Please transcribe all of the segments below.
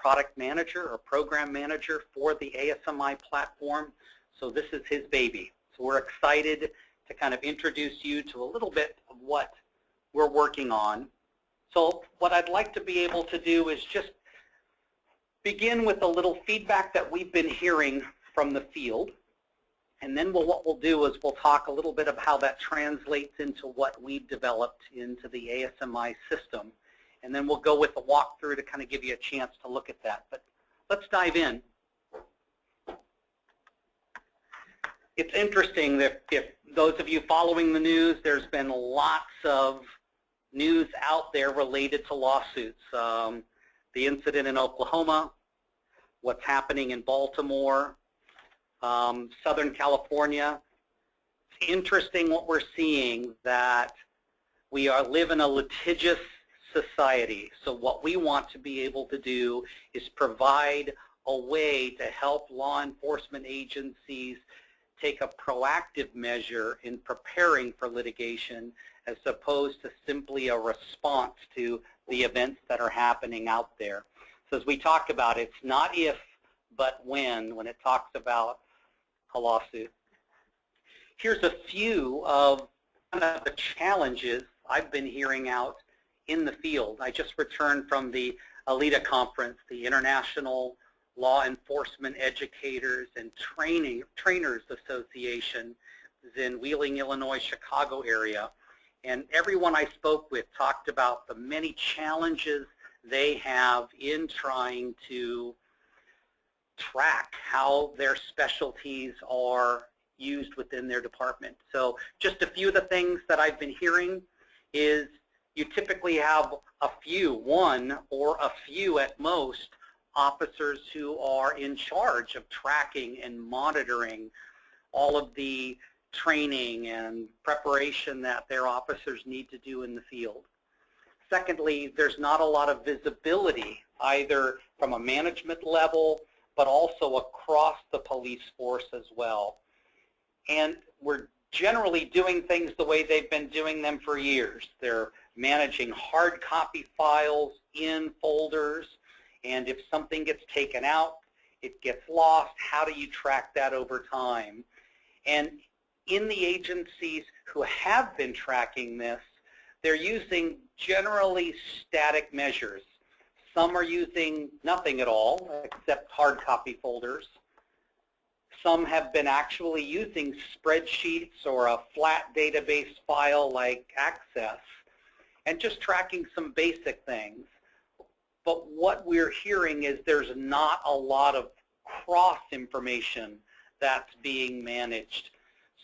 product manager or program manager for the ASMi platform. So this is his baby. So we're excited to kind of introduce you to a little bit of what we're working on. So what I'd like to be able to do is just begin with a little feedback that we've been hearing from the field. And then what we'll do is we'll talk a little bit of how that translates into what we've developed into the ASMi system. And then we'll go with a walkthrough to kind of give you a chance to look at that. But let's dive in. It's interesting that if those of you following the news, there's been lots of news out there related to lawsuits. The incident in Oklahoma, what's happening in Baltimore, Southern California. It's interesting what we're seeing, that we live in a litigious society. So what we want to be able to do is provide a way to help law enforcement agencies take a proactive measure in preparing for litigation as opposed to simply a response to the events that are happening out there. So as we talked about, it's not if, but when it talks about a lawsuit. Here's a few of the challenges I've been hearing out in the field. I just returned from the ALITA conference, the International Law Enforcement Educators and Trainers Association, is in Wheeling, Illinois, Chicago area. And everyone I spoke with talked about the many challenges they have in trying to track how their specialties are used within their department. So just a few of the things that I've been hearing is you typically have a few, one or a few at most, officers who are in charge of tracking and monitoring all of the training and preparation that their officers need to do in the field. Secondly, there's not a lot of visibility either from a management level but also across the police force as well. And we're generally doing things the way they've been doing them for years. They're managing hard copy files in folders, and if something gets taken out, it gets lost. How do you track that over time? And in the agencies who have been tracking this, they're using generally static measures. Some are using nothing at all except hard copy folders. Some have been actually using spreadsheets or a flat database file like Access and just tracking some basic things. But what we're hearing is there's not a lot of cross information that's being managed.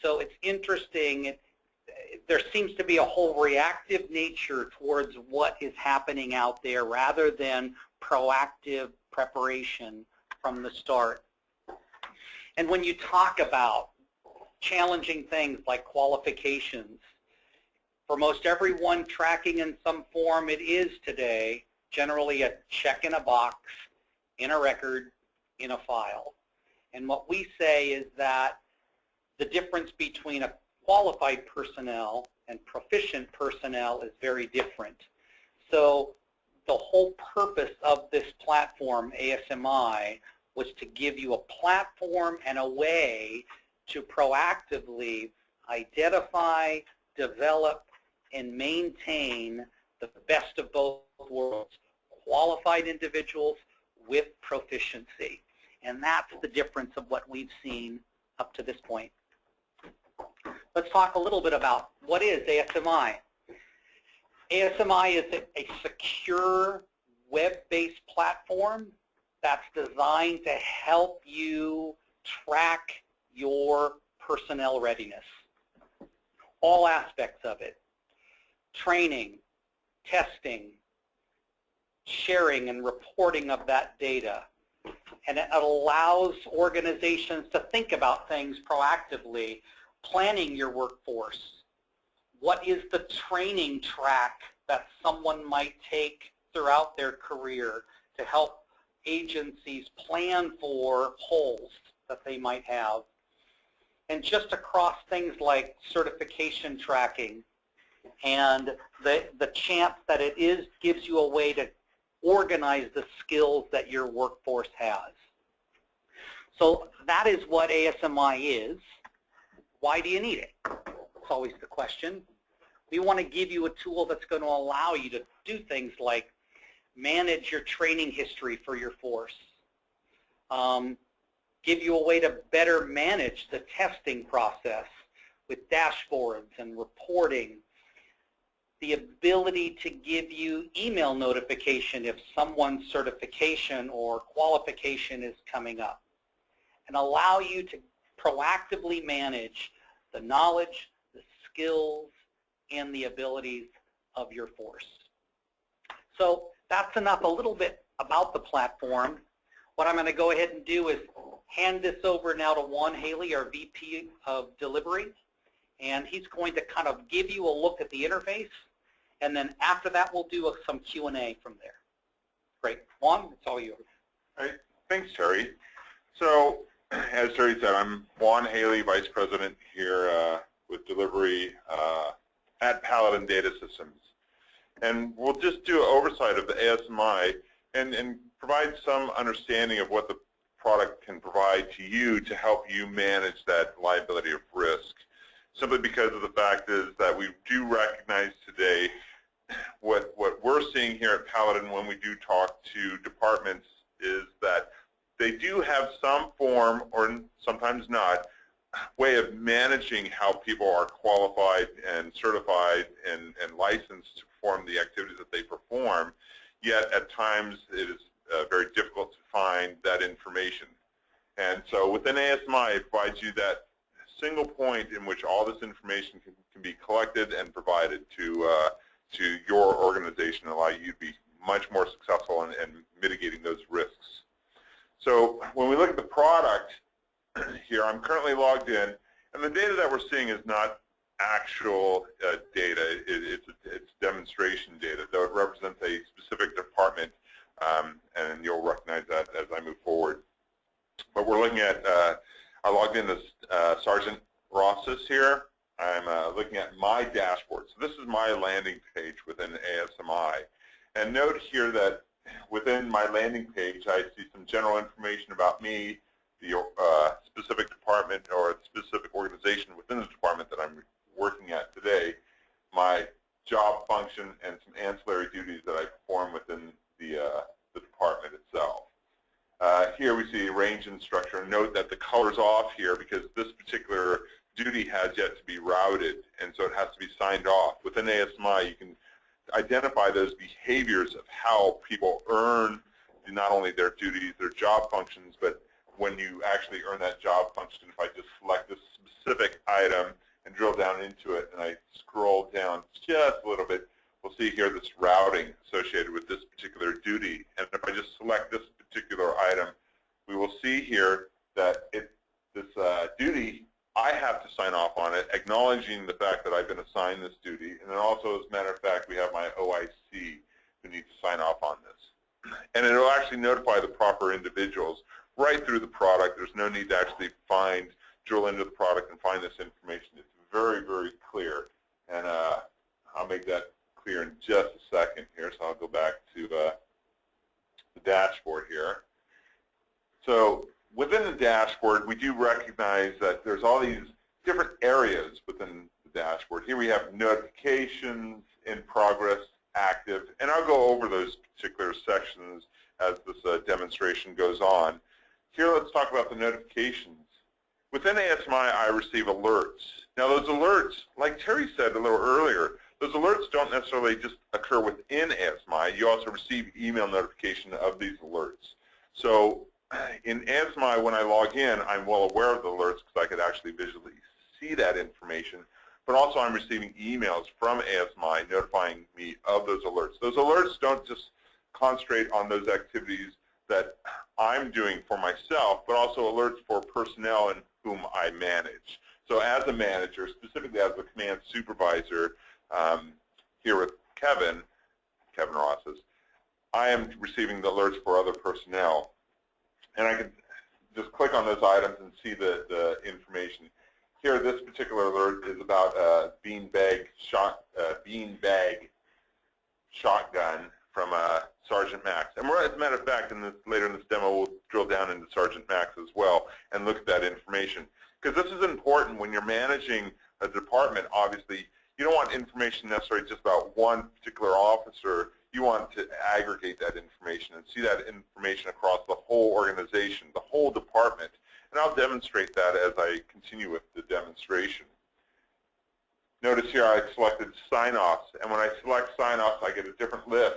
So it's interesting. There seems to be a whole reactive nature towards what is happening out there rather than proactive preparation from the start. And when you talk about challenging things like qualifications, for most everyone tracking in some form, it is today generally a check in a box, in a record, in a file. And what we say is that the difference between a qualified personnel and proficient personnel is very different. So the whole purpose of this platform, ASMi, was to give you a platform and a way to proactively identify, develop, and maintain the best of both worlds, qualified individuals with proficiency. And that's the difference of what we've seen up to this point. Let's talk a little bit about what is ASMi. ASMi is a secure web-based platform that's designed to help you track your personnel readiness. All aspects of it. Training, testing, sharing and reporting of that data. And it allows organizations to think about things proactively, planning your workforce. What is the training track that someone might take throughout their career to help agencies plan for holes that they might have? And just across things like certification tracking and the chance that it gives you a way to organize the skills that your workforce has. So that is what ASMi is. Why do you need it? That's always the question. We want to give you a tool that's going to allow you to do things like manage your training history for your force, give you a way to better manage the testing process with dashboards and reporting, the ability to give you email notification if someone's certification or qualification is coming up, and allow you to proactively manage the knowledge, the skills, and the abilities of your force. So that's enough a little bit about the platform. What I'm going to go ahead and do is hand this over now to Juan Haley, our VP of Delivery, and he's going to kind of give you a look at the interface, and then after that we'll do some Q&A from there. Great. Juan, it's all yours. All right. Thanks, Terry. So, as Terry said, I'm Juan Haley, Vice President here with Delivery at Paladin Data Systems. And we'll just do an oversight of the ASMi and provide some understanding of what the product can provide to you to help you manage that liability of risk. Simply because of the fact is that we do recognize today what we're seeing here at Paladin when we do talk to departments is that they do have some form, or sometimes not, way of managing how people are qualified and certified and licensed to perform the activities that they perform, yet at times it is very difficult to find that information. And so within ASMi, it provides you that single point in which all this information can be collected and provided to your organization, and allow you to be much more successful in mitigating those risks. So when we look at the product here, I'm currently logged in, and the data that we're seeing is not actual data. It's demonstration data, though it represents a specific department, and you'll recognize that as I move forward. But we're looking at, I logged in as Sergeant Rosses here. I'm looking at my dashboard. So this is my landing page within ASMi. And note here that within my landing page, I see some general information about me, the specific department or specific organization within the department that I'm working at today, my job function, and some ancillary duties that I perform within the department itself. Here we see range and structure. Note that the color's off here because this particular duty has yet to be routed, and so it has to be signed off. Within ASMi, you can identify those behaviors of how people earn not only their duties, their job functions, but when you actually earn that job function. If I just select this specific item and drill down into it, and I scroll down just a little bit, we'll see here this routing associated with this particular duty. And if I just select this particular item, we will see here that this duty, I have to sign off on it, acknowledging the fact that I've been assigned this duty. And then also, as a matter of fact, we have my OIC who needs to sign off on this. And it will actually notify the proper individuals right through the product. There's no need to actually drill into the product and find this information. It's very, very clear. And I'll make that clear in just a second here. So I'll go back to the dashboard here. So within the dashboard, we do recognize that there's all these different areas within the dashboard. Here we have notifications, in progress, active, and I'll go over those particular sections as this demonstration goes on. Here, let's talk about the notifications. Within ASMi, I receive alerts. Now, those alerts, like Terry said a little earlier, those alerts don't necessarily just occur within ASMi. You also receive email notification of these alerts. So in ASMi, when I log in, I'm well aware of the alerts because I could actually visually see that information. But also, I'm receiving emails from ASMi notifying me of those alerts. Those alerts don't just concentrate on those activities that I'm doing for myself, but also alerts for personnel and whom I manage. So as a manager, specifically as a command supervisor here with Kevin Rosses, I am receiving the alerts for other personnel. And I can just click on those items and see the information. Here, this particular alert is about a beanbag shotgun from Sergeant Max. And we're, as a matter of fact, later in this demo, we'll drill down into Sergeant Max as well and look at that information. Because this is important when you're managing a department. Obviously, you don't want information necessarily just about one particular officer. You want to aggregate that information and see that information across the whole organization, the whole department. And I'll demonstrate that as I continue with the demonstration. Notice here I selected sign-offs, and when I select sign-offs, I get a different list.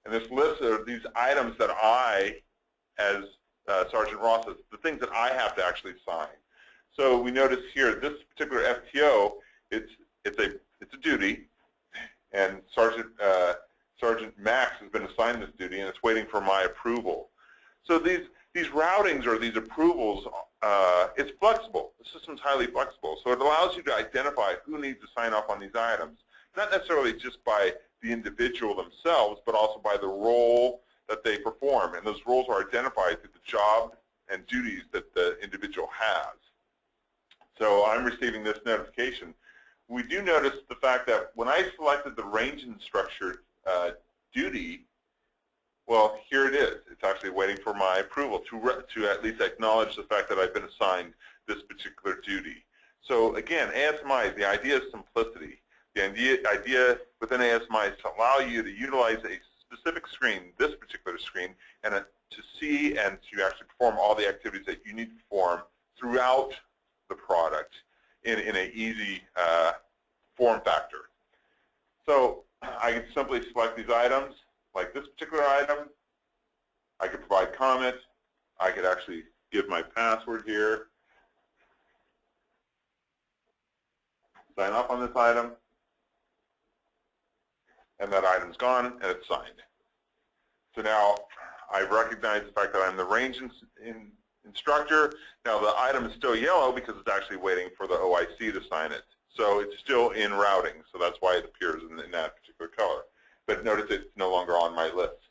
And this list are these items that I, as Sergeant Ross, the things that I have to actually sign. So we notice here this particular FTO, it's a duty, and Sergeant Max has been assigned this duty, and it's waiting for my approval. So these routings or these approvals, it's flexible. The system's highly flexible, so it allows you to identify who needs to sign off on these items, not necessarily just by the individual themselves, but also by the role that they perform, and those roles are identified through the job and duties that the individual has. So I'm receiving this notification. We do notice the fact that when I selected the range and structure duty, well, here it is. It's actually waiting for my approval to at least acknowledge the fact that I've been assigned this particular duty. So again, ASMi, the idea is simplicity. The idea within ASMi is to allow you to utilize a specific screen, this particular screen, and to see and to actually perform all the activities that you need to perform throughout the product in an easy form factor. So I can simply select these items, like this particular item. I could provide comment. I could actually give my password here. Sign off on this item. And that item's gone, and it's signed. So now I've recognized the fact that I'm the range instructor. Now the item is still yellow because it's actually waiting for the OIC to sign it. So it's still in routing, so that's why it appears in that particular color. But notice it's no longer on my list.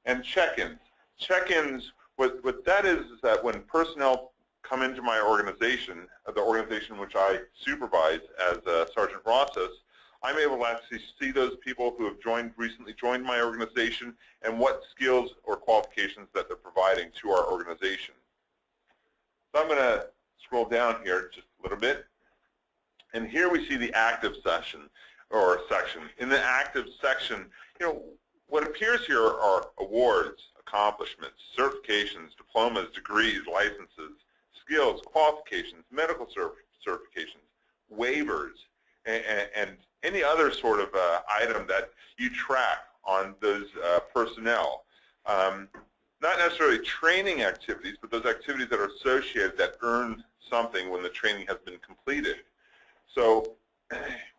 And check-ins. Check-ins, what that is that when personnel come into my organization, the organization which I supervise as Sergeant Rosas, I'm able to actually see those people who have recently joined my organization and what skills or qualifications that they're providing to our organization. So I'm going to scroll down here just a little bit. And here we see the active session or section. In the active section, what appears here are awards, accomplishments, certifications, diplomas, degrees, licenses, skills, qualifications, medical certifications, waivers, and any other sort of item that you track on those personnel. Not necessarily training activities, but those activities that are associated that earn something when the training has been completed. So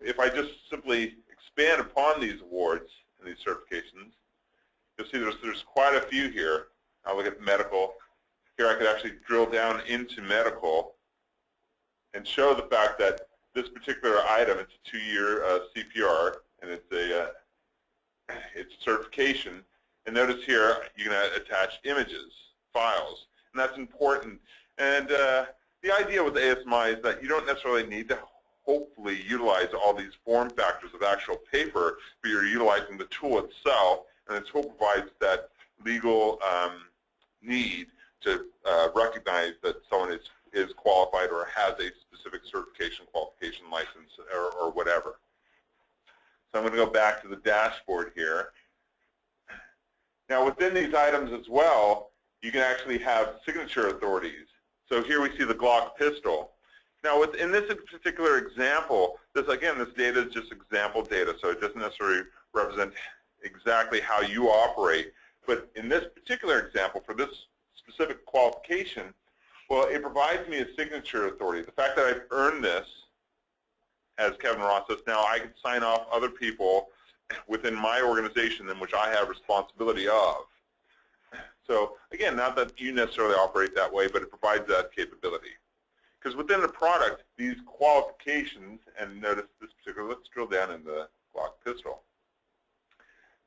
if I just simply expand upon these awards and these certifications, you'll see there's quite a few here. I'll look at medical. Here I could actually drill down into medical and show the fact that this particular item, it's a 2-year CPR, and it's a certification. And notice here you can attach images, files, and that's important. And the idea with ASMi is that you don't necessarily need to hopefully utilize all these form factors of actual paper, but you're utilizing the tool itself, and the tool provides that legal need to recognize that someone is qualified or has a specific certification, qualification, license, or whatever. So I'm going to go back to the dashboard here. Now within these items as well, you can actually have signature authorities. So here we see the Glock pistol. Now in this particular example, this data is just example data, so it doesn't necessarily represent exactly how you operate. But in this particular example, for this specific qualification, well, it provides me a signature authority. The fact that I've earned this as Kevin Rosas, now I can sign off other people within my organization in which I have responsibility of. So again, not that you necessarily operate that way, but it provides that capability. Because within the product, these qualifications, and notice this particular, let's drill down in the Glock pistol.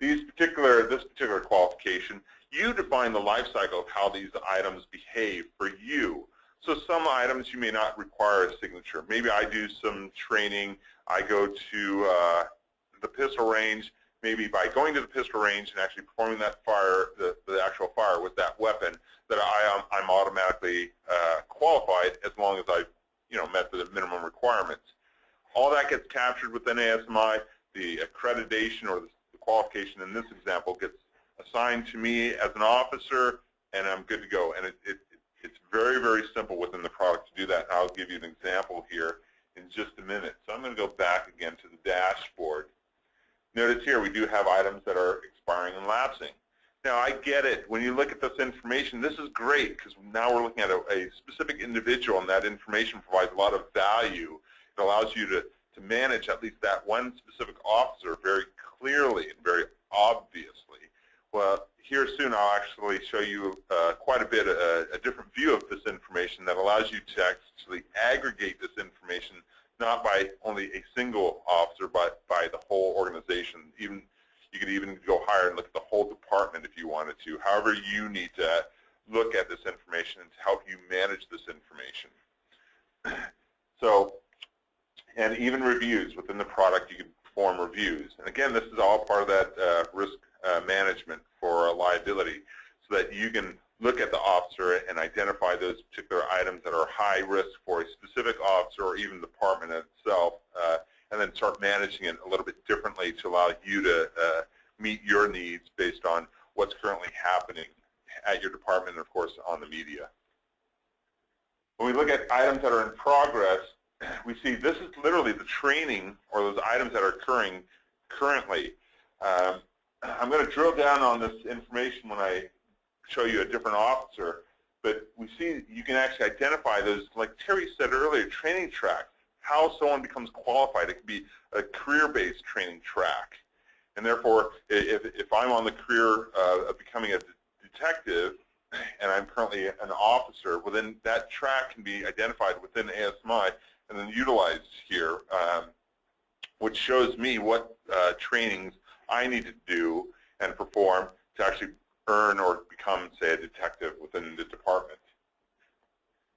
This particular qualification, you define the life cycle of how these items behave for you. So some items you may not require a signature. Maybe I do some training, I go to the pistol range, maybe by going to the pistol range and actually performing that fire, the actual fire with that weapon, that I'm automatically qualified as long as I've met the minimum requirements. All that gets captured within ASMi. The accreditation or the qualification in this example gets assigned to me as an officer, and I'm good to go. And it's very, very simple within the product to do that. And I'll give you an example here in just a minute. So I'm going to go back again to the dashboard. Notice here we do have items that are expiring and lapsing. Now I get it. When you look at this information, this is great because now we're looking at a specific individual, and that information provides a lot of value. It allows you to manage at least that one specific officer very clearly and very obviously. Well, here soon I'll actually show you quite a bit a different view of this information that allows you to actually aggregate this information not by only a single officer, but by the whole organization. You could even go higher and look at the whole department if you wanted to. However you need to look at this information to help you manage this information. So, and even reviews within the product, you can perform reviews. And again, this is all part of that risk management for liability, so that you can look at the officer and identify those particular items that are high risk for a specific officer or even the department itself, and then start managing it a little bit differently to allow you to meet your needs based on what's currently happening at your department and, of course, on the media. When we look at items that are in progress, we see this is literally the training or those items that are occurring currently. I'm going to drill down on this information when I show you a different officer, but we see you can actually identify those, like Terry said earlier, training tracks, how someone becomes qualified. It could be a career-based training track. And therefore, if I'm on the career of becoming a detective and I'm currently an officer, well then that track can be identified within ASMi and then utilized here, which shows me what trainings I need to do and perform to actually earn or become, say, a detective within the department.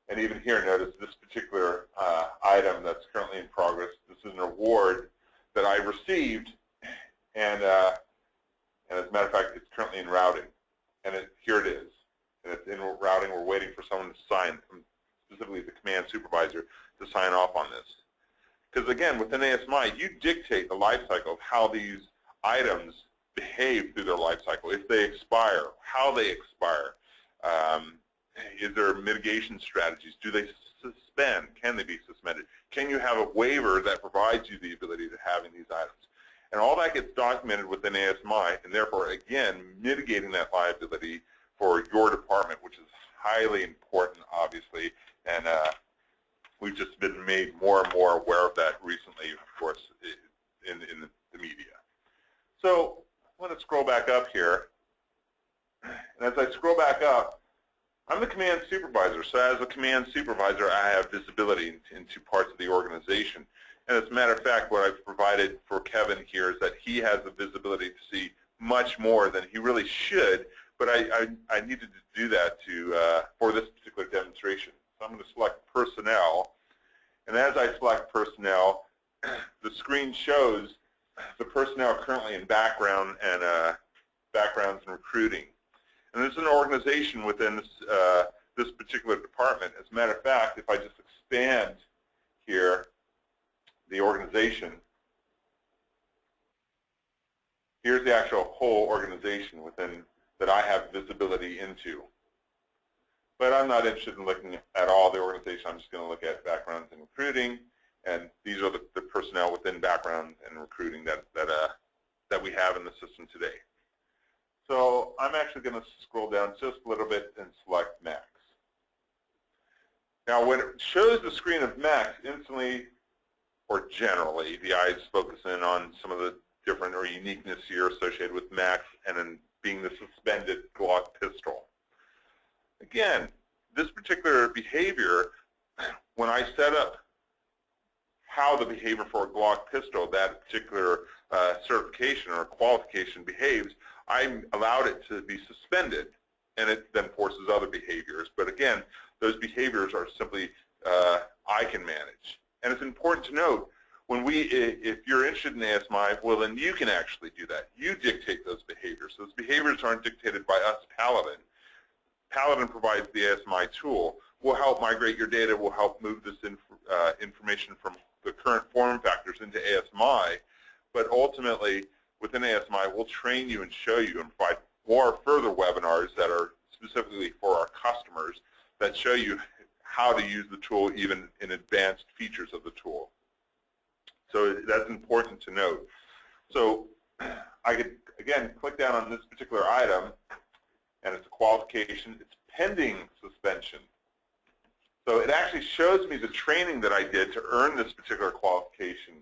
And even here, notice this particular item that's currently in progress. This is an award that I received, and as a matter of fact, it's currently in routing. And here it is. And it's in routing. We're waiting for someone to sign, specifically the command supervisor, to sign off on this. Because again, within ASMi, you dictate the life cycle of how these items behave through their life cycle. If they expire, how they expire. Is there mitigation strategies? Do they suspend? Can they be suspended? Can you have a waiver that provides you the ability to having these items? And all that gets documented within ASMi, and therefore, again, mitigating that liability for your department, which is highly important, obviously, and we've just been made more and more aware of that recently, of course, in the media. So I'm going to scroll back up here, and as I scroll back up, I'm the command supervisor. So as a command supervisor, I have visibility into parts of the organization. And as a matter of fact, what I've provided for Kevin here is that he has the visibility to see much more than he really should, but I needed to do that for this particular demonstration. So I'm going to select personnel, and as I select personnel, the screen shows the personnel currently in background and backgrounds and recruiting. And there's an organization within this particular department. As a matter of fact, if I just expand here the organization, here's the actual whole organization within that I have visibility into. But I'm not interested in looking at all the organization. I'm just going to look at backgrounds and recruiting, and these are the personnel within background and recruiting that we have in the system today. So I'm actually going to scroll down just a little bit and select Max. Now, when it shows the screen of Max, instantly or generally, the eyes focus in on some of the different or uniqueness here associated with Max and then being the suspended Glock pistol. Again, this particular behavior, when I set up how the behavior for a Glock pistol, that particular certification or qualification behaves, I allowed it to be suspended, and it then forces other behaviors. But again, those behaviors are simply I can manage. And it's important to note, if you're interested in ASMi, well, then you can actually do that. You dictate those behaviors. Those behaviors aren't dictated by us, Paladin. Paladin provides the ASMi tool. We'll help migrate your data. We'll help move this information from the current form factors into ASMi. But ultimately, within ASMi, we'll train you and show you and provide more further webinars that are specifically for our customers that show you how to use the tool, even in advanced features of the tool. So that's important to note. So I could, again, click down on this particular item, and it's a qualification. It's pending suspension. So it actually shows me the training that I did to earn this particular qualification.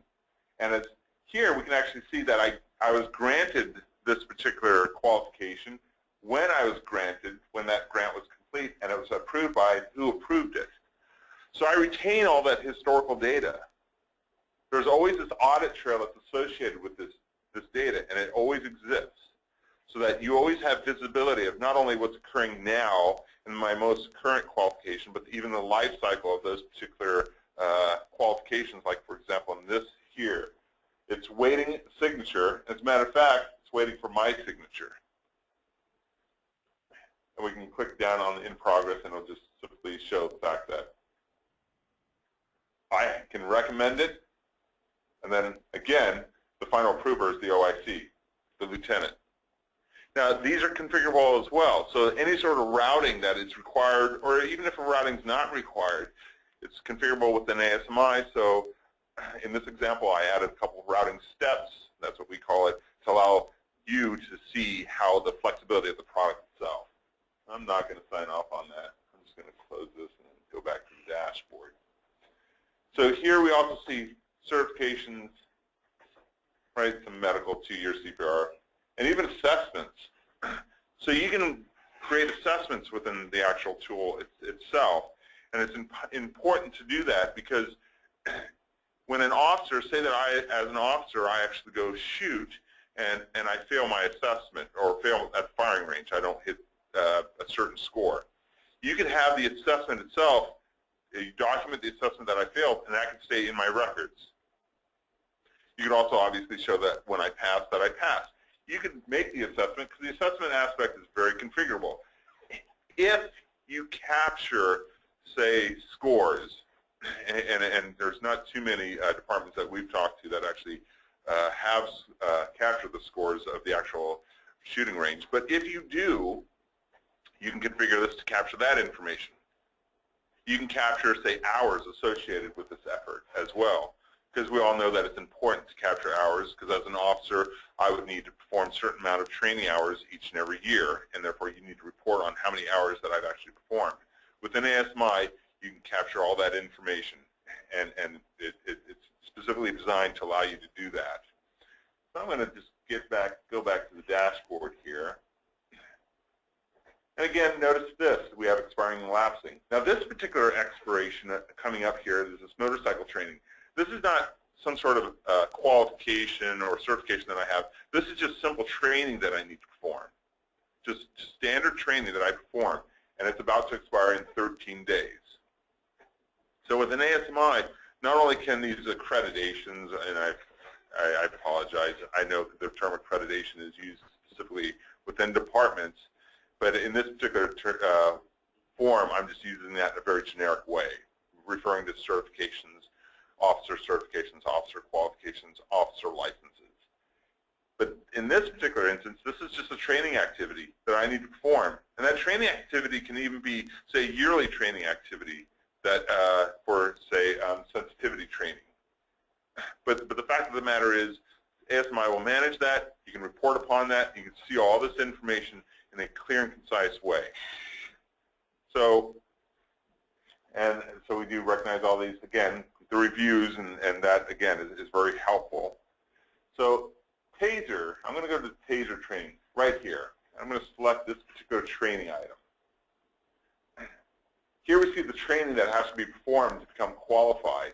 And it's, here we can actually see that I was granted this particular qualification when I was granted, when that grant was complete, and it was approved by who approved it. So I retain all that historical data. There's always this audit trail that's associated with this data, and it always exists, so that you always have visibility of not only what's occurring now in my most current qualification, but even the life cycle of those particular qualifications, like, for example, in this here. It's waiting signature. As a matter of fact, it's waiting for my signature. And we can click down on in progress, and it'll just simply show the fact that I can recommend it. And then, again, the final approver is the OIC, the lieutenant. Now, these are configurable as well. So any sort of routing that is required, or even if a routing is not required, it's configurable within ASMi. So in this example, I added a couple of routing steps, that's what we call it, to allow you to see how the flexibility of the product itself. I'm not going to sign off on that. I'm just going to close this and go back to the dashboard. So here we also see certifications, right, some medical, 2-year CPR, and even assessments. So you can create assessments within the actual tool itself, and it's important to do that because when an officer, say that as an officer, I actually go shoot and I fail my assessment or fail at the firing range, I don't hit a certain score. You can have the assessment itself, you document the assessment that I failed, and that can stay in my records. You can also obviously show that when I passed, that I passed. You can make the assessment, because the assessment aspect is very configurable. If you capture, say, scores, and there's not too many departments that we've talked to that actually have captured the scores of the actual shooting range, but if you do, you can configure this to capture that information. You can capture, say, hours associated with this effort as well, because we all know that it's important to capture hours, because as an officer, I would need to perform a certain amount of training hours each and every year, and therefore you need to report on how many hours that I've actually performed. Within ASMi, you can capture all that information, and it's specifically designed to allow you to do that. So I'm going to just go back to the dashboard here. And again, notice this, we have expiring and lapsing. Now this particular expiration coming up here is this motorcycle training. This is not some sort of qualification or certification that I have. This is just simple training that I need to perform. Just standard training that I perform, and it's about to expire in 13 days. So with an ASMi, not only can these accreditations, and I apologize, I know that the term accreditation is used specifically within departments, but in this particular form, I'm just using that in a very generic way, referring to certifications, officer certifications, officer qualifications, officer licenses. But in this particular instance, this is just a training activity that I need to perform. And that training activity can even be, say, yearly training activity that for, say, sensitivity training. But the fact of the matter is, ASMi will manage that. You can report upon that. You can see all this information in a clear and concise way. So we do recognize all these, again, the reviews, and that, again, is very helpful. So TASER, I'm going to go to the TASER training right here. I'm going to select this particular training item. Here we see the training that has to be performed to become qualified,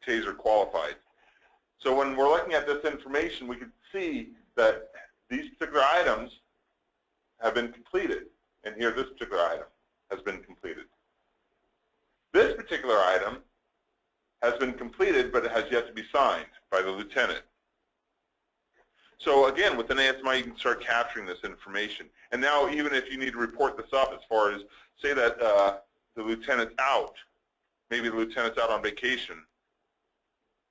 TASER qualified. So when we're looking at this information, we can see that these particular items have been completed, and here this particular item has been completed. This particular item has been completed, but it has yet to be signed by the lieutenant. So again, within ASMi, you can start capturing this information. And now, even if you need to report this up, as far as, say that the lieutenant's out, maybe the lieutenant's out on vacation,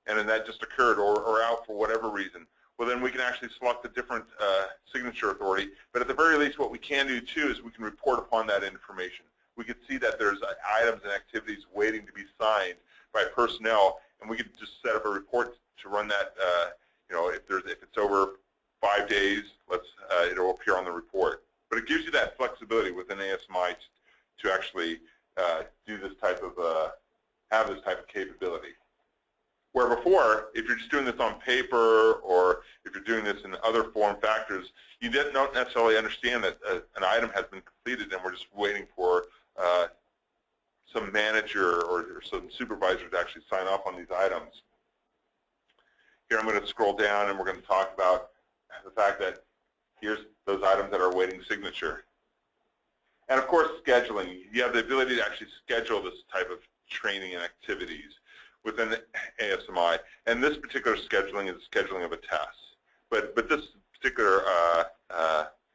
and then that just occurred, or out for whatever reason, well, then we can actually select a different signature authority. But at the very least, what we can do, too, is we can report upon that information. We can see that there's items and activities waiting to be signed by personnel, and we could just set up a report to run that. You know, if it's over 5 days, it'll appear on the report. But it gives you that flexibility within ASMi to actually do this type of have this type of capability. Where before, if you're just doing this on paper, or if you're doing this in other form factors, you don't necessarily understand that an item has been completed, and we're just waiting for some manager or some supervisor to actually sign off on these items. Here I'm going to scroll down, and we're going to talk about the fact that here's those items that are awaiting signature. And of course, scheduling. You have the ability to actually schedule this type of training and activities within ASMi. And this particular scheduling is scheduling of a test. But this particular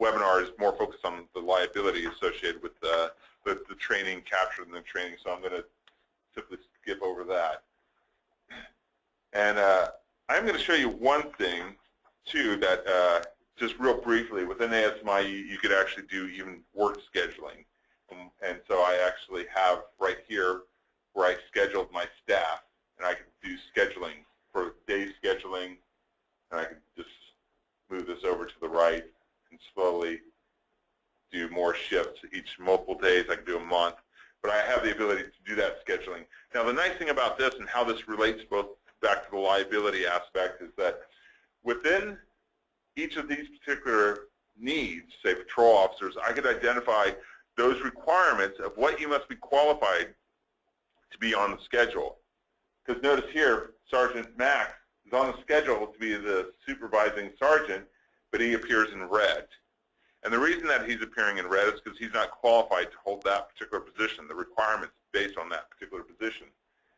webinar is more focused on the liability associated with the training captured in the training. So I'm going to simply skip over that. And I'm going to show you one thing, too, that just real briefly, within ASMi, you could actually do even work scheduling. And so I actually have right here where I scheduled my staff, and I can do scheduling for day scheduling, and I can just move this over to the right and slowly do more shifts each multiple days. I can do a month, but I have the ability to do that scheduling. Now, the nice thing about this and how this relates both back to the liability aspect is that within each of these particular needs, say patrol officers, I could identify those requirements of what you must be qualified to be on the schedule. Because notice here, Sergeant Max is on the schedule to be the supervising sergeant, but he appears in red. And the reason that he's appearing in red is because he's not qualified to hold that particular position, the requirements based on that particular position.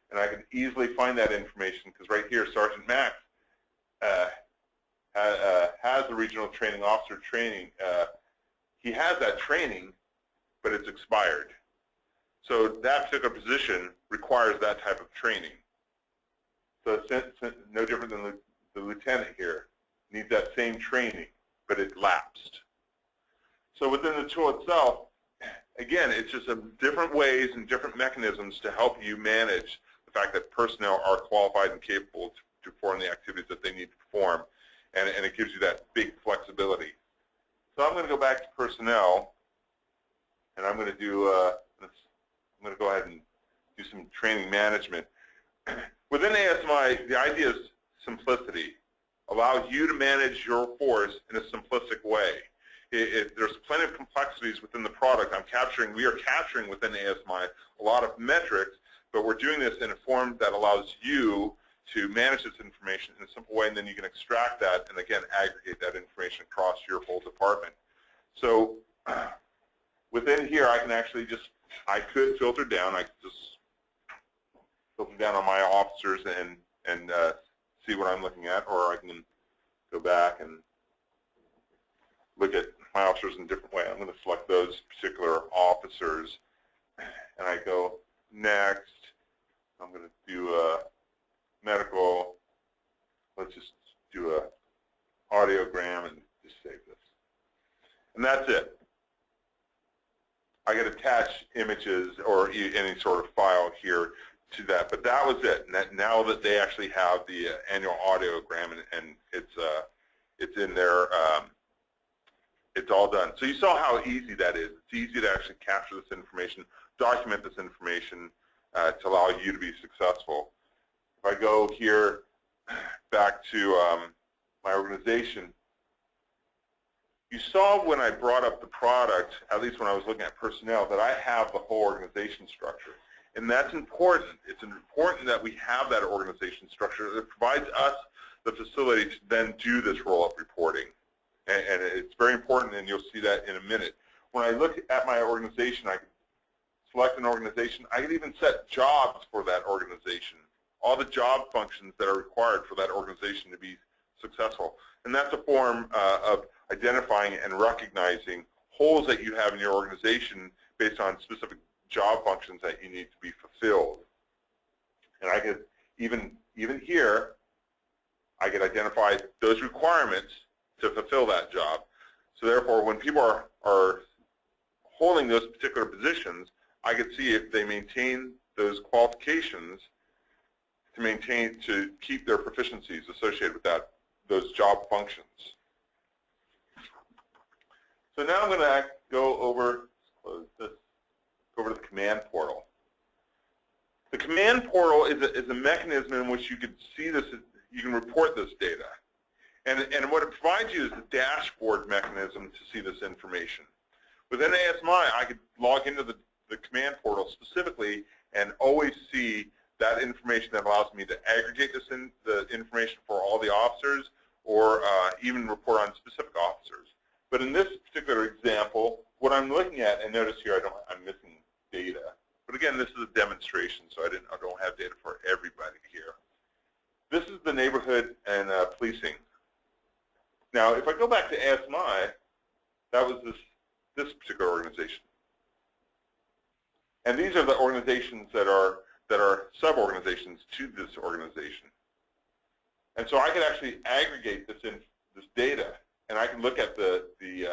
And I can easily find that information because right here, Sergeant Max has the regional training officer training. He has that training, but it's expired. So that particular position requires that type of training. So it's no different than the lieutenant here needs that same training, but it lapsed. So within the tool itself, again, it's just different ways and different mechanisms to help you manage the fact that personnel are qualified and capable to perform the activities that they need to perform, and it gives you that big flexibility. So I'm going to go back to personnel, and I'm going to do I'm going to go ahead and do some training management. Within ASMi, the idea is simplicity. Allow you to manage your force in a simplistic way. There's plenty of complexities within the product. We are capturing within ASMi a lot of metrics, but we're doing this in a form that allows you to manage this information in a simple way, and then you can extract that and, again, aggregate that information across your whole department. So within here, I can actually I could filter down. I could just filter down on my officers and see what I'm looking at, or I can go back and look at my officers in a different way. I'm going to select those particular officers, and I go next. I'm going to do a medical. Let's just do a audiogram and just save this. And that's it. I could attach images or any sort of file here to that, but that was it. And now that they actually have the annual audiogram and it's in there, it's all done. So you saw how easy that is. It's easy to actually capture this information, document this information to allow you to be successful. If I go here back to my organization, you saw when I brought up the product, at least when I was looking at personnel, that I have the whole organization structure. And that's important. It's important that we have that organization structure. It provides us the facility to then do this roll-up reporting. And it's very important, and you'll see that in a minute. When I look at my organization, I can select an organization. I can even set jobs for that organization all the job functions that are required for that organization to be successful. And that's a form of identifying and recognizing holes that you have in your organization based on specific job functions that you need to be fulfilled. And I could, even here, I could identify those requirements to fulfill that job. So therefore, when people are holding those particular positions, I could see if they maintain those qualifications to keep their proficiencies associated with those job functions. So now I'm going to go over, close this, go over to the command portal. The command portal is a mechanism in which you can see this, you can report this data. And what it provides you is a dashboard mechanism to see this information. Within ASMi, I could log into the command portal specifically and always see that information that allows me to aggregate the information for all the officers or even report on specific officers. But in this particular example, what I'm looking at, and notice here I'm missing data. But again, this is a demonstration, so I don't have data for everybody here. This is the neighborhood and policing. Now, if I go back to ASMi, that was this particular organization. And these are the organizations that are sub-organizations to this organization. And so I could actually aggregate this data, and I can look at these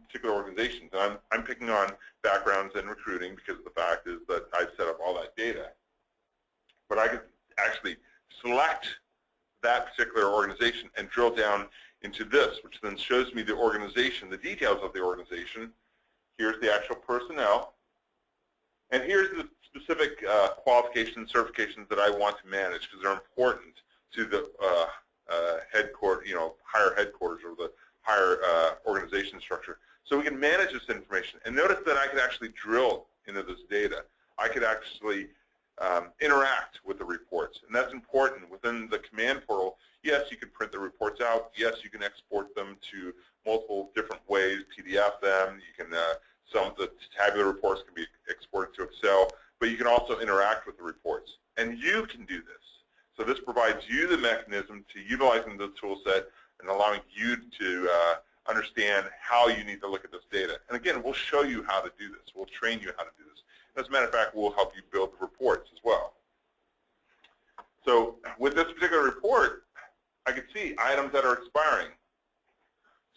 particular organizations. And I'm picking on backgrounds and recruiting because the fact is that I've set up all that data. But I could actually select that particular organization and drill down into this, which then shows me the organization, the details of the organization. Here's the actual personnel. And here's the specific qualifications, certifications that I want to manage because they're important to the headquarters, higher headquarters or the higher organization structure. So we can manage this information. And notice that I could actually drill into this data. I could actually interact with the reports. And that's important. Within the command portal, yes, you can print the reports out. Yes, you can export them to multiple different ways, PDF them. You can, some of the tabular reports can be exported to Excel, but you can also interact with the reports. And you can do this. So this provides you the mechanism to utilizing the tool set and allowing you to understand how you need to look at this data. And again, we'll show you how to do this. We'll train you how to do this. As a matter of fact, we'll help you build the reports as well. So with this particular report, I can see items that are expiring.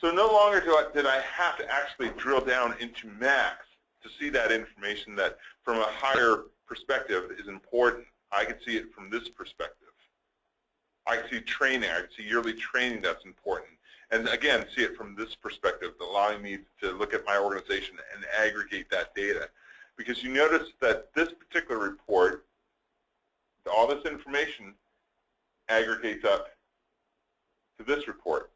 So no longer did I have to actually drill down into Max to see that information that from a higher perspective is important. I can see it from this perspective. I can see training. I can see yearly training that's important. And again, see it from this perspective, allowing me to look at my organization and aggregate that data. Because you notice that this particular report, all this information aggregates up to this report.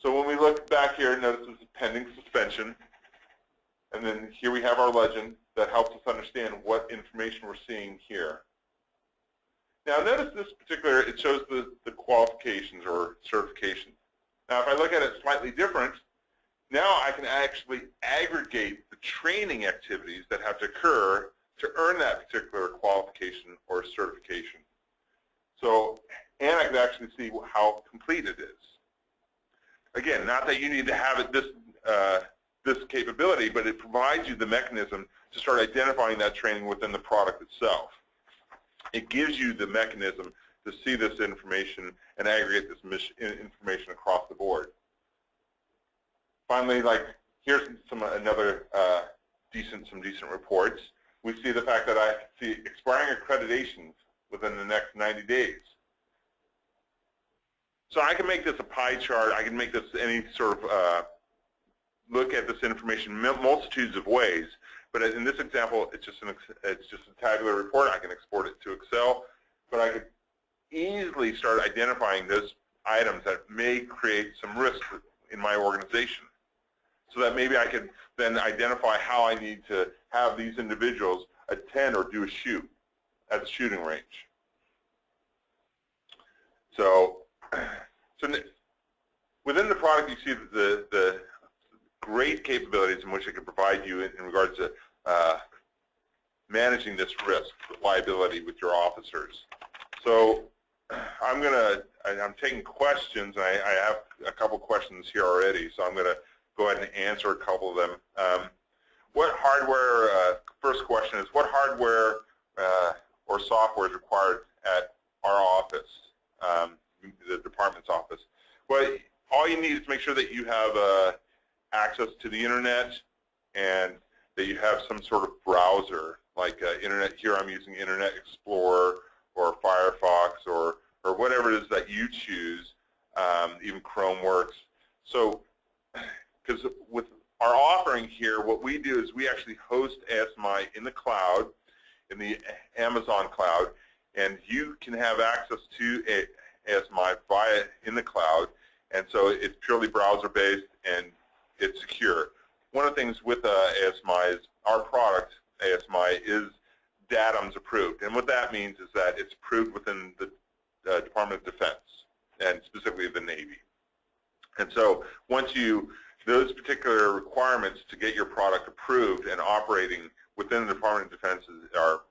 So when we look back here, notice this is pending suspension. And then here we have our legend that helps us understand what information we're seeing here. Now notice this particular, it shows the qualifications or certifications. Now if I look at it slightly different, now I can actually aggregate the training activities that have to occur to earn that particular qualification or certification. So, and I can actually see how complete it is. Again, not that you need to have it this capability, but it provides you the mechanism to start identifying that training within the product itself. It gives you the mechanism to see this information and aggregate this information across the board. Finally, like here's some decent reports. We see the fact that I see expiring accreditations within the next 90 days. So I can make this a pie chart. I can make this any sort of look at this information multitudes of ways. But in this example, it's just a tabular report. I can export it to Excel, but I could easily start identifying those items that may create some risk in my organization. So that maybe I can then identify how I need to have these individuals attend or do a shoot at the shooting range. So within the product, you see the great capabilities in which it can provide you in regards to managing this risk, liability with your officers. So I'm taking questions. I have a couple questions here already, so I'm going to go ahead and answer a couple of them. What hardware, first question is, what hardware or software is required at our office, the department's office? Well, all you need is to make sure that you have access to the internet and that you have some sort of browser, like internet. Here I'm using Internet Explorer or Firefox or whatever it is that you choose, even Chrome works. So, because with our offering here, what we do is we actually host ASMi in the cloud, in the Amazon cloud, and you can have access to ASMi via in the cloud, and so it's purely browser-based and it's secure. One of the things with ASMi is our product, ASMi, is DATM's approved, and what that means is that it's approved within the Department of Defense, and specifically the Navy. And so once those particular requirements to get your product approved and operating within the Department of Defense are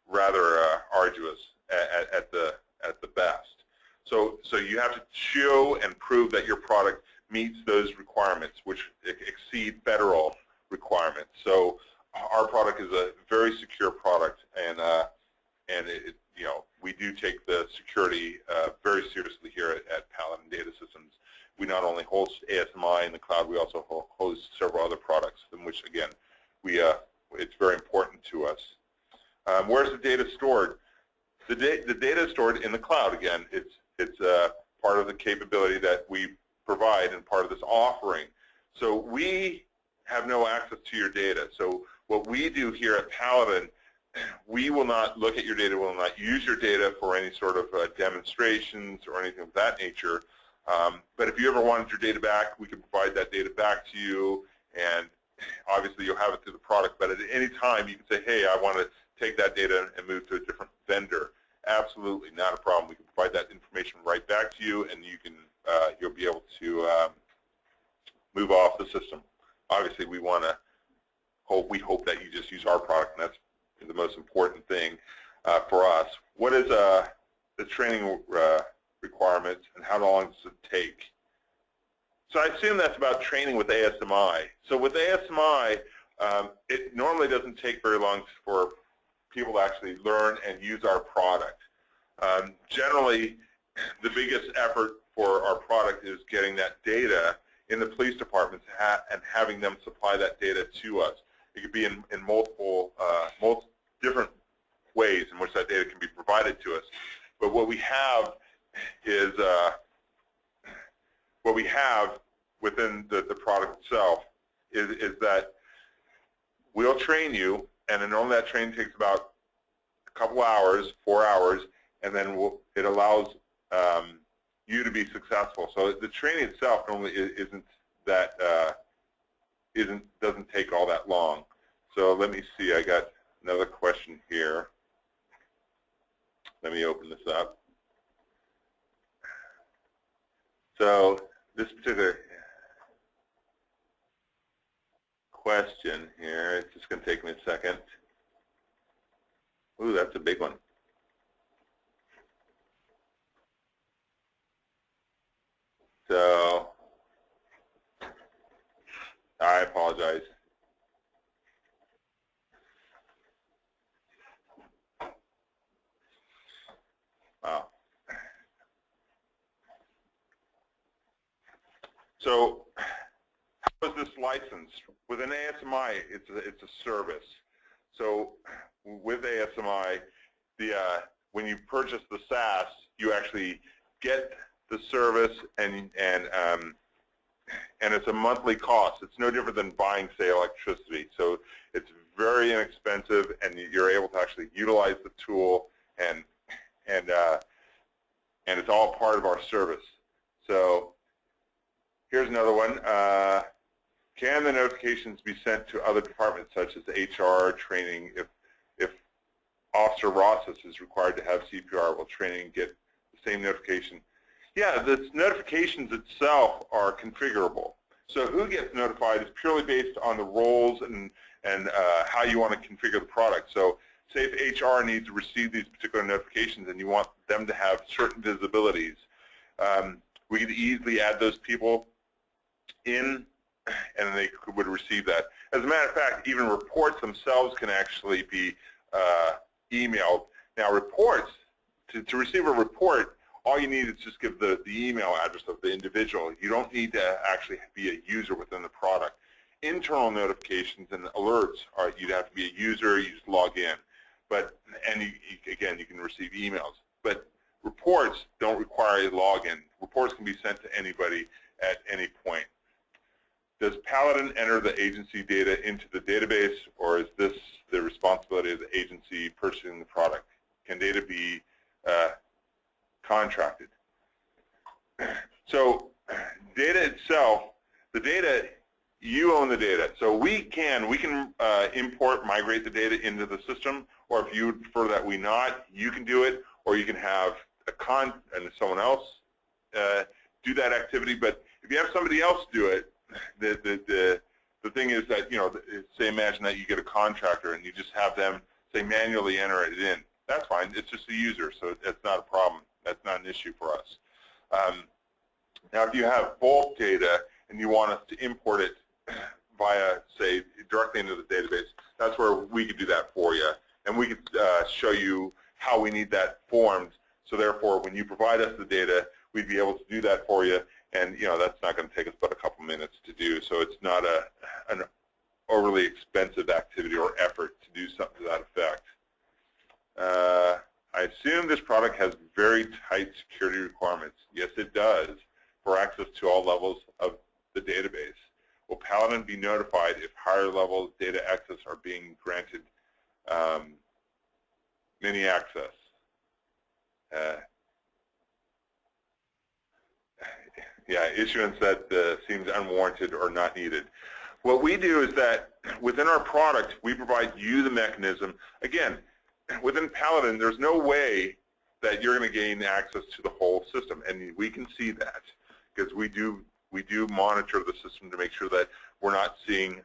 rather arduous at the best. So you have to show and prove that your product meets those requirements, which exceed federal requirements. So our product is a very secure product, and we do take the security very seriously here at Paladin Data Systems. We not only host ASMi in the cloud, we also host several other products, in which, again, it's very important to us. Where's the data stored? The data is stored in the cloud. Again, it's part of the capability that we provide and part of this offering. So we have no access to your data. So what we do here at Paladin, we will not look at your data, we will not use your data for any sort of demonstrations or anything of that nature. But if you ever wanted your data back, we can provide that data back to you, and obviously you'll have it through the product, but at any time you can say, hey, I want to take that data and move to a different vendor. Absolutely, not a problem. We can provide that information right back to you, and you'll be able to move off the system. Obviously, we hope that you just use our product, and that's the most important thing for us. What is the training requirements, and how long does it take? So I assume that's about training with ASMi. So with ASMi, it normally doesn't take very long for people to actually learn and use our product. Generally, the biggest effort for our product is getting that data in the police departments and having them supply that data to us. It could be in multiple different ways in which that data can be provided to us. But what we have is what we have within the product itself is that we'll train you, and then normally that training takes about a couple hours, 4 hours, and then it allows you to be successful. So the training itself normally doesn't take all that long. So let me see, I got another question here. Let me open this up. So this particular question here, it's just going to take me a second. Ooh, that's a big one. So I apologize. Wow. So how is this licensed? With an ASMi, it's a service. So with ASMi, when you purchase the SaaS, you actually get the service, and it's a monthly cost. It's no different than buying, say, electricity. So it's very inexpensive, and you're able to actually utilize the tool, and it's all part of our service. So here's another one. Can the notifications be sent to other departments, such as HR, training? If Officer Rosas is required to have CPR, will training get the same notification? Yeah, the notifications itself are configurable. So who gets notified is purely based on the roles and how you want to configure the product. So say if HR needs to receive these particular notifications and you want them to have certain visibilities, we could easily add those people in, and they would receive that. As a matter of fact, even reports themselves can actually be emailed. Now, reports, to receive a report, all you need is just give the email address of the individual. You don't need to actually be a user within the product. Internal notifications and alerts are, you'd have to be a user, you just log in. But, and again, you can receive emails. But reports don't require a login. Reports can be sent to anybody at any point. Does Paladin enter the agency data into the database, or is this the responsibility of the agency purchasing the product? Can data be contracted? So data itself, the data, you own the data. So we can import, migrate the data into the system, or if you would prefer that we not, you can do it, or you can have and someone else do that activity. But if you have somebody else do it, the thing is that, say imagine that you get a contractor and you just have them, say, manually enter it in. That's fine. It's just a user, so it's not a problem. That's not an issue for us. Now, if you have bulk data and you want us to import it via, say, directly into the database, that's where we could do that for you. And we could show you how we need that formed. So therefore, when you provide us the data, we'd be able to do that for you. And, that's not going to take us but a couple minutes to do. So it's not an overly expensive activity or effort to do something to that effect. I assume this product has very tight security requirements. Yes, it does, for access to all levels of the database. Will Paladin be notified if higher level data access are being granted mini access? Yeah, issuance that seems unwarranted or not needed. What we do is that within our product, we provide you the mechanism. Again, within Paladin, there's no way that you're going to gain access to the whole system, and we can see that because we do monitor the system to make sure that we're not seeing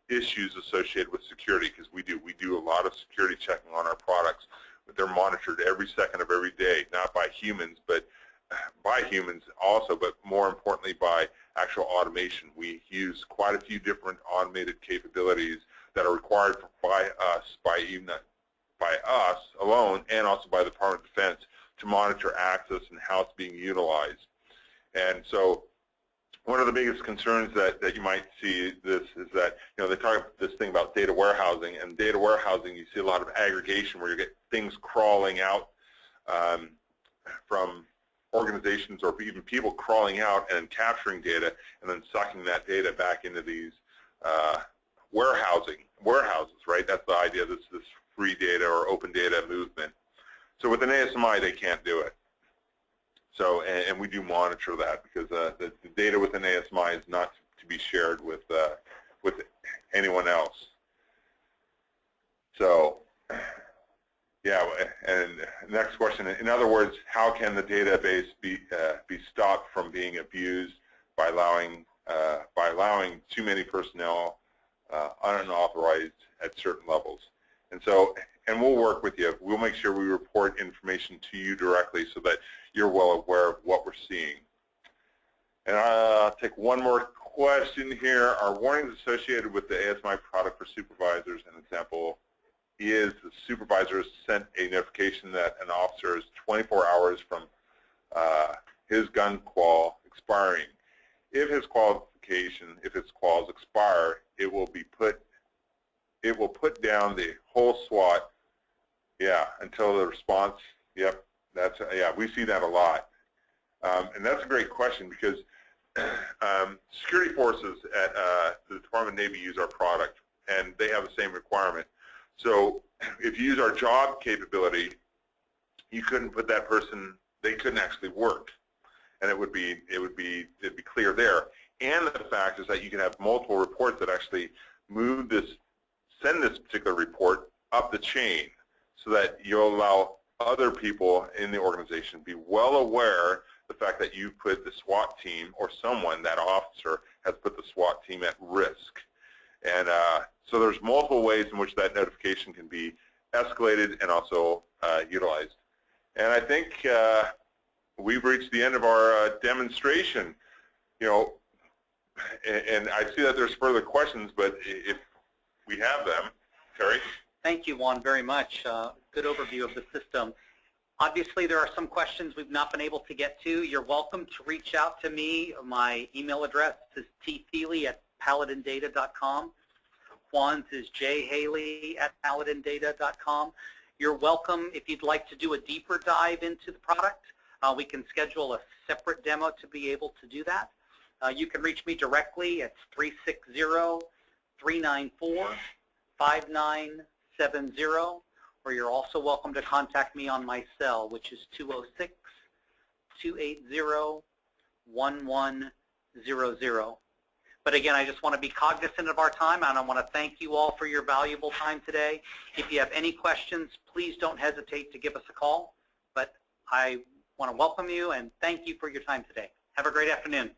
issues associated with security, because we do a lot of security checking on our products. But they're monitored every second of every day, not by humans, but by humans also, but more importantly by actual automation. We use quite a few different automated capabilities that are required by us, by us alone, and also by the Department of Defense to monitor access and how it's being utilized. And so one of the biggest concerns that you might see this is that, they talk about this thing about data warehousing, and data warehousing, you see a lot of aggregation where you get things crawling out from organizations, or even people crawling out and capturing data and then sucking that data back into these warehouses, right? That's the idea of this free data or open data movement. So with an ASMi, they can't do it. So, and we do monitor that, because the data within ASMi is not to be shared with anyone else. So, yeah, and next question. In other words, how can the database be stopped from being abused by allowing too many personnel unauthorized at certain levels? And so, and we'll work with you. We'll make sure we report information to you directly so that you're well aware of what we're seeing. And I'll take one more question here. Are warnings associated with the ASMi product for supervisors? An example is the supervisor has sent a notification that an officer is 24 hours from his gun qual expiring. If his quals expire, it will put down the whole SWAT, until the response. Yep, we see that a lot. And that's a great question, because security forces at the Department of Navy use our product, and they have the same requirement. So if you use our job capability, you couldn't put that person, they couldn't actually work, and it'd be clear there. And the fact is that you can have multiple reports that actually send this particular report up the chain, so that you'll allow other people in the organization to be well aware the fact that you put the SWAT team, or someone, that officer, has put the SWAT team at risk. And so there's multiple ways in which that notification can be escalated and also utilized. And I think we've reached the end of our demonstration. You know, and I see that there's further questions, but if we have them, Terry? Thank you, Juan, very much. Good overview of the system. Obviously, there are some questions we've not been able to get to. You're welcome to reach out to me. My email address is tfeely@paladindata.com. Juan's is jhaley@paladindata.com. You're welcome, if you'd like to do a deeper dive into the product, we can schedule a separate demo to be able to do that. You can reach me directly at 360-394-5970, or you're also welcome to contact me on my cell, which is 206-280-1100. But again, I just want to be cognizant of our time, and I want to thank you all for your valuable time today. If you have any questions, please don't hesitate to give us a call. But I want to welcome you and thank you for your time today. Have a great afternoon.